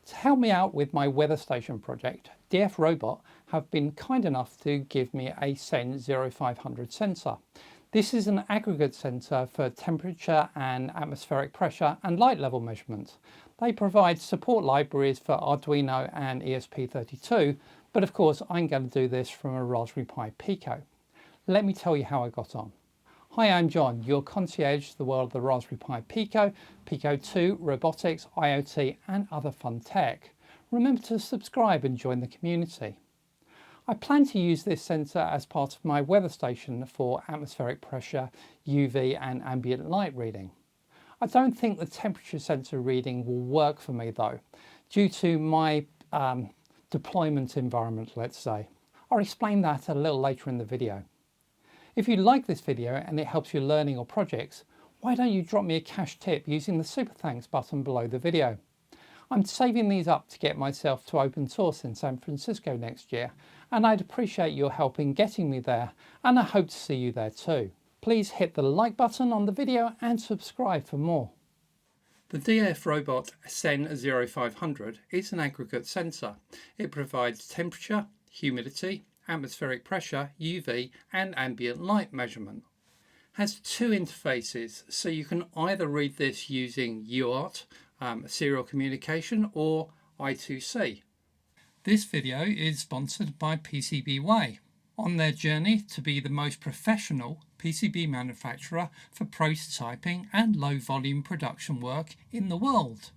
To help me out with my weather station project, DFROBOT have been kind enough to give me a SEN0500 sensor. This is an aggregate sensor for temperature and atmospheric pressure and light level measurement. They provide support libraries for Arduino and ESP32, but of course I'm going to do this from a Raspberry Pi Pico. Let me tell you how I got on. Hi, I'm John, your concierge to the world of the Raspberry Pi Pico, Pico 2, robotics, IoT and other fun tech. Remember to subscribe and join the community. I plan to use this sensor as part of my weather station for atmospheric pressure, UV and ambient light reading. I don't think the temperature sensor reading will work for me though, due to my deployment environment, let's say. I'll explain that a little later in the video. If you like this video and it helps your learning or projects, why don't you drop me a cash tip using the super thanks button below the video. I'm saving these up to get myself to open source in San Francisco next year, and I'd appreciate your help in getting me there, and I hope to see you there too. Please hit the like button on the video and subscribe for more. The DFROBOT SEN0500 is an aggregate sensor. It provides temperature, humidity, atmospheric pressure, UV and ambient light measurement. Has two interfaces, so you can either read this using UART, serial communication, or I2C. This video is sponsored by PCBWay on their journey to be the most professional PCB manufacturer for prototyping and low volume production work in the world.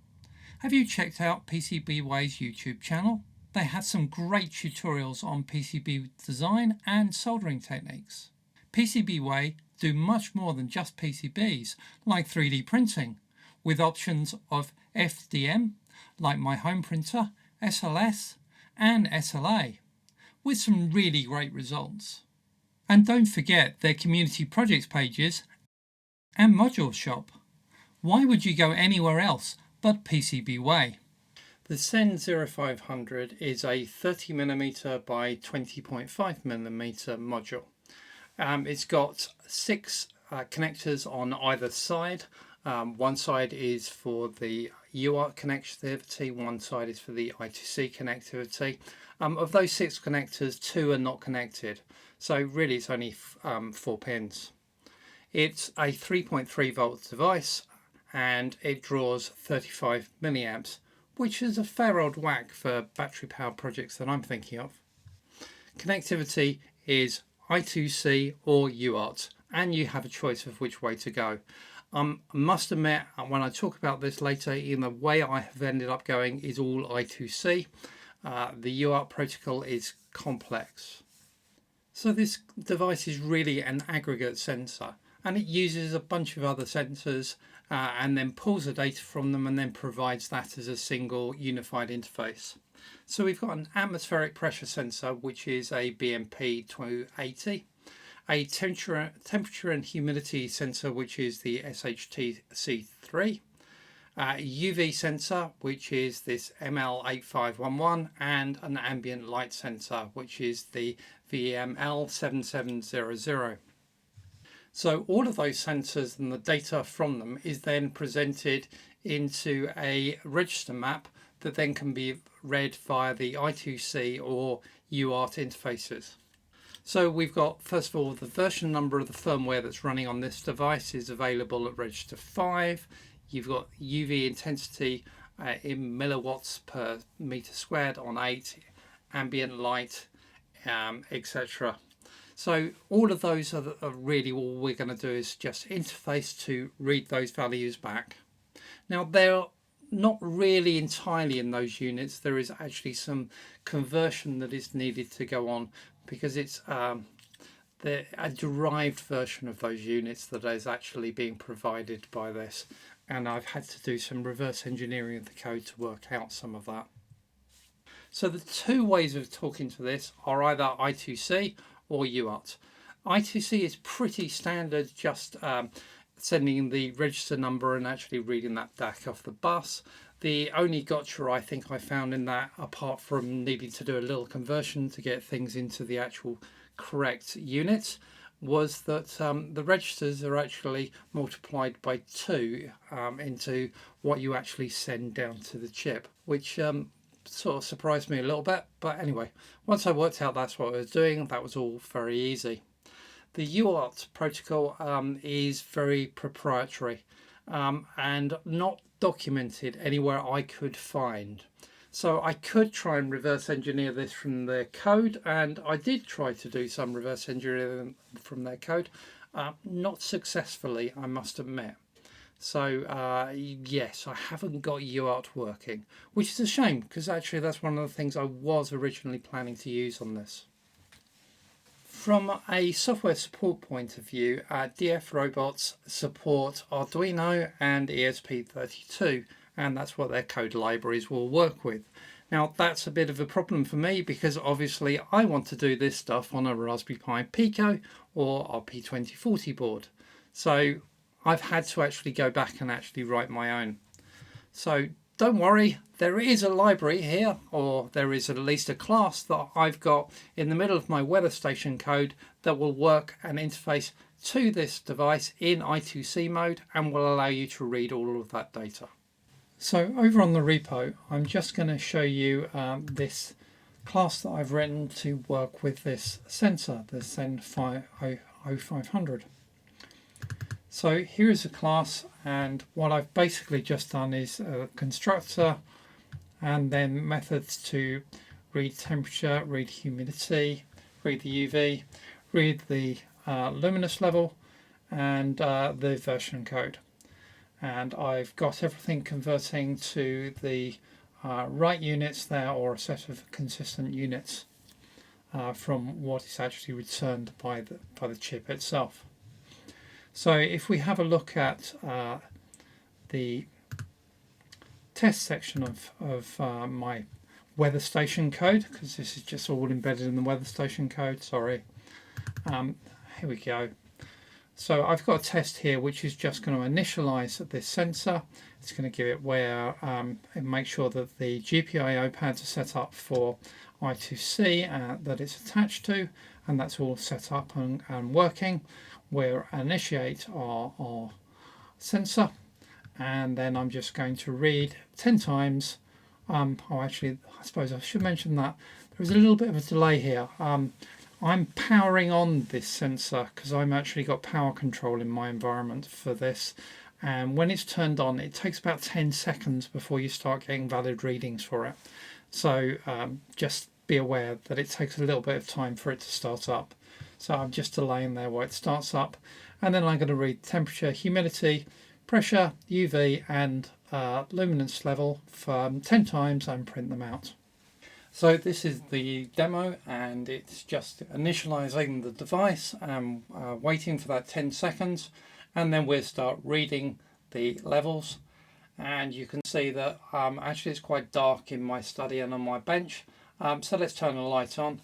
Have you checked out PCBWay's YouTube channel? They have some great tutorials on PCB design and soldering techniques. PCBWay do much more than just PCBs, like 3D printing, with options of FDM, like my home printer, SLS and SLA, with some really great results. And don't forget their community projects pages and module shop. Why would you go anywhere else but PCBWay? The SEN0500 is a 30mm by 20.5mm module. It's got 6 connectors on either side. One side is for the UART connectivity, one side is for the I2C connectivity. Of those 6 connectors, 2 are not connected, so really it's only 4 pins. It's a 3.3 volt device and it draws 35 milliamps, which is a fair old whack for battery powered projects that I'm thinking of. Connectivity is I2C or UART, and you have a choice of which way to go. I must admit, when I talk about this later, in the way I have ended up going is all I2C. The UART protocol is complex. So this device is really an aggregate sensor, and it uses a bunch of other sensors and then pulls the data from them and then provides that as a single unified interface. So we've got an atmospheric pressure sensor, which is a BMP 280, a temperature and humidity sensor, which is the SHTC3, UV sensor, which is this ML8511, and an ambient light sensor, which is the VML7700. So all of those sensors and the data from them is then presented into a register map that then can be read via the I2C or UART interfaces. So we've got, first of all, the version number of the firmware that's running on this device is available at register 5. You've got UV intensity in milliwatts per meter squared on 8, ambient light, etc. So all of those are really all we're going to do is just interface to read those values back. Now they're not really entirely in those units. There is actually some conversion that is needed to go on, because it's a derived version of those units that is actually being provided by this, and I've had to do some reverse engineering of the code to work out some of that. So the two ways of talking to this are either I2C or UART. I2C is pretty standard, just sending the register number and actually reading that back off the bus. The only gotcha I think I found in that, apart from needing to do a little conversion to get things into the actual correct units, was that the registers are actually multiplied by 2 into what you actually send down to the chip, which sort of surprised me a little bit. But anyway, once I worked out that's what I was doing, that was all very easy. The UART protocol is very proprietary and not documented anywhere I could find. So I could try and reverse engineer this from their code, and I did try to do some reverse engineering from their code, not successfully, I must admit. So yes, I haven't got UART working, which is a shame, because actually that's one of the things I was originally planning to use on this. From a software support point of view, DFROBOTS support Arduino and ESP32, and that's what their code libraries will work with. Now that's a bit of a problem for me, because obviously I want to do this stuff on a Raspberry Pi Pico or RP2040 board. So I've had to actually go back and actually write my own. So don't worry, there is a library here, or there is at least a class that I've got in the middle of my weather station code that will work and interface to this device in I2C mode and will allow you to read all of that data. So over on the repo, I'm just going to show you this class that I've written to work with this sensor, the Sen0500. So here is a class, and what I've basically just done is a constructor and then methods to read temperature, read humidity, read the UV, read the luminous level, and the version code. And I've got everything converting to the right units there, or a set of consistent units from what is actually returned by the chip itself. So if we have a look at the test section of my weather station code, because this is just all embedded in the weather station code, sorry. Here we go. So I've got a test here which is just going to initialize this sensor. It's going to give it where and make sure that the GPIO pads are set up for I2C that it's attached to, and that's all set up and working. We'll initiate our sensor, and then I'm just going to read 10 times. Oh, actually, I suppose I should mention that there's a little bit of a delay here. I'm powering on this sensor because I'm actually got power control in my environment for this, and when it's turned on it takes about 10 seconds before you start getting valid readings for it. So just be aware that it takes a little bit of time for it to start up. So I'm just delaying there while it starts up, and then I'm going to read temperature, humidity, pressure, UV and luminance level for 10 times and print them out. So this is the demo, and it's just initializing the device and waiting for that 10 seconds, and then we'll start reading the levels. And you can see that actually it's quite dark in my study and on my bench, so let's turn the light on,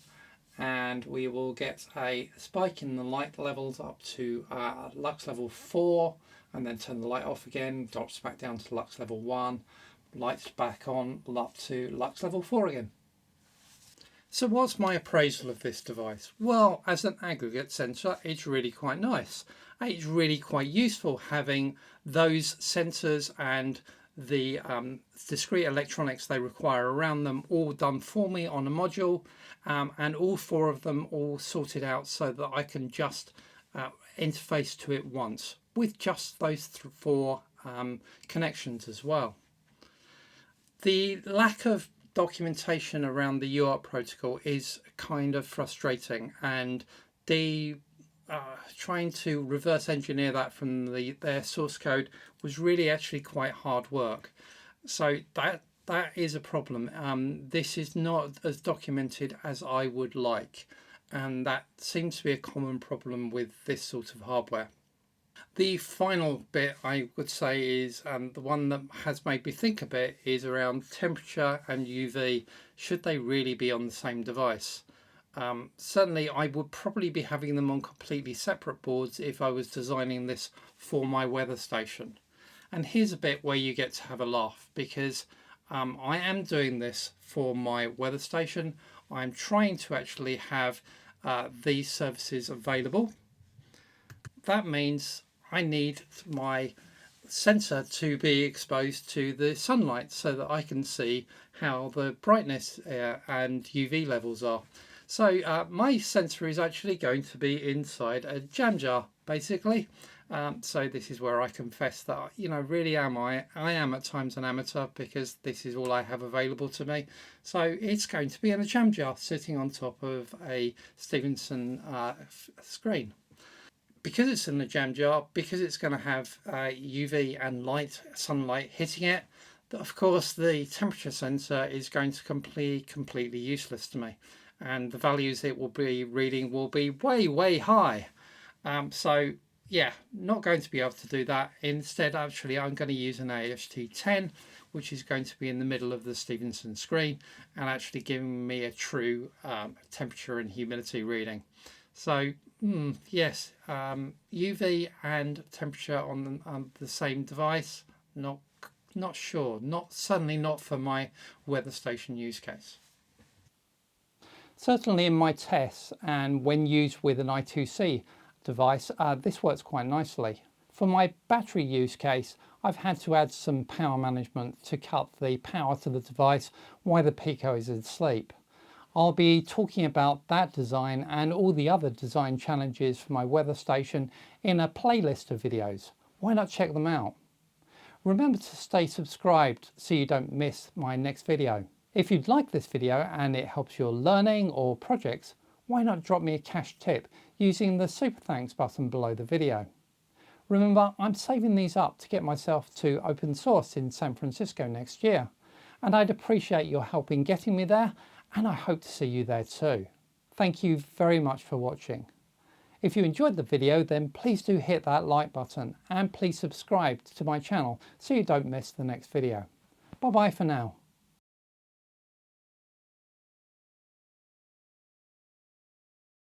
and we will get a spike in the light levels up to lux level 4, and then turn the light off again, drops back down to lux level 1, lights back on up to lux level 4 again. So what's my appraisal of this device? Well, as an aggregate sensor, it's really quite nice. It's really quite useful having those sensors and the discrete electronics they require around them all done for me on a module, and all 4 of them all sorted out so that I can just interface to it once with just those 4 connections as well. The lack of documentation around the UART protocol is kind of frustrating, and trying to reverse engineer that from their source code was really actually quite hard work. So that is a problem. This is not as documented as I would like, and that seems to be a common problem with this sort of hardware. The final bit I would say is the one that has made me think a bit is around temperature and UV. Should they really be on the same device? Certainly I would probably be having them on completely separate boards if I was designing this for my weather station. And here's a bit where you get to have a laugh, because I am doing this for my weather station. I'm trying to actually have these services available, that means I need my sensor to be exposed to the sunlight so that I can see how the brightness and UV levels are. So my sensor is actually going to be inside a jam jar, basically. So this is where I confess that, you know, really I am at times an amateur, because this is all I have available to me. So it's going to be in a jam jar sitting on top of a Stevenson screen. Because it's in the jam jar, because it's going to have UV and sunlight hitting it, of course the temperature sensor is going to completely useless to me, and the values it will be reading will be way high. So yeah, not going to be able to do that. Instead, actually, I'm going to use an AST10, which is going to be in the middle of the Stevenson screen and actually giving me a true temperature and humidity reading. So yes, UV and temperature on the same device, not sure, certainly not for my weather station use case. Certainly in my tests, and when used with an I2C device, this works quite nicely. For my battery use case, I've had to add some power management to cut the power to the device while the Pico is asleep. I'll be talking about that design and all the other design challenges for my weather station in a playlist of videos. Why not check them out? Remember to stay subscribed so you don't miss my next video. If you'd like this video and it helps your learning or projects, why not drop me a cash tip using the Super Thanks button below the video. Remember, I'm saving these up to get myself to open source in San Francisco next year, and I'd appreciate your help in getting me there, and I hope to see you there too. Thank you very much for watching. If you enjoyed the video, then please do hit that like button, and please subscribe to my channel so you don't miss the next video. Bye bye for now.